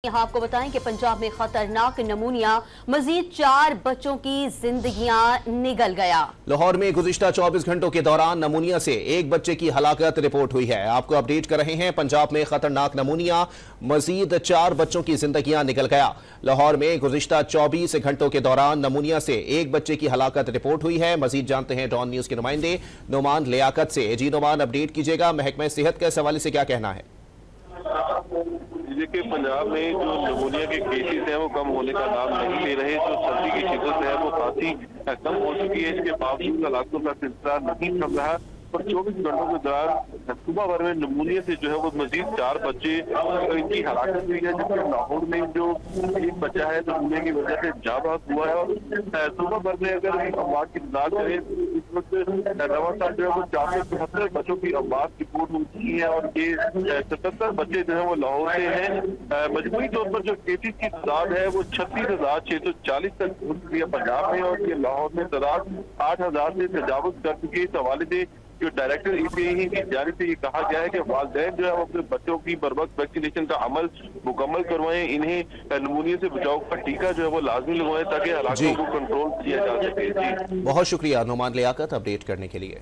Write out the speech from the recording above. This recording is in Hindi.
यहाँ आपको बताएं कि पंजाब में खतरनाक नमूनिया मजीद 4 बच्चों की जिंदगियां निगल गया। लाहौर में गुज़िश्ता 24 घंटों के दौरान नमूनिया से एक बच्चे की हलाकत रिपोर्ट हुई है। आपको अपडेट कर रहे हैं, पंजाब में खतरनाक नमूनिया मजीद 4 बच्चों की जिंदगियां निगल गया। लाहौर में गुज़िश्ता 24 घंटों के दौरान नमूनिया से एक बच्चे की हलाकत रिपोर्ट हुई है। मजीद जानते हैं डॉन न्यूज के नुमाइंदे नोमान लियाकत से। जी नोमान, अपडेट कीजिएगा, महकमा सेहत के इस हवाले से क्या कहना है? देखिए, पंजाब में जो नमूनिया के केसेस हैं वो कम होने का नाम नहीं ले रहे। जो सर्दी की शिद्दत है वो काफी कम हो चुकी है। इसके बावजूद हालातों का सिलसिला नहीं थम रहा और 24 घंटों के दौरान सुबह भर में नमूनिया से जो है वो मजीद 4 बच्चे की हलाकत हुई है। जबकि लाहौर में जो एक बच्चा है नमूनिया की वजह से जाबाज हुआ है। और सुबह भर में अगर अमवात की बात करें इस वक्त लगातार जो है वो 473 बच्चों की अमवात रिपोर्ट हो चुकी है और ये 77 बच्चे जो है वो लाहौर से हैं। मजबूरी तौर पर जो केसेस की तादाद है वो 36,640 तक पहुंच चुकी है पंजाब में और ये लाहौर में तादाद 8,000 से तजावुज कर चुकी है। इस हवाले से जो डायरेक्टर EPI की जानिब से ये कहा गया है कि वालिदैन जो है वो अपने बच्चों की बर वक्त वैक्सीनेशन का अमल मुकम्मल करवाएं, इन्हें नमूनिया से बचाव का टीका जो है वो लाजमी लगवाएं ताकि हालातों को कंट्रोल किया जा सके। जी, बहुत शुक्रिया नोमान लियाकत अपडेट करने के लिए।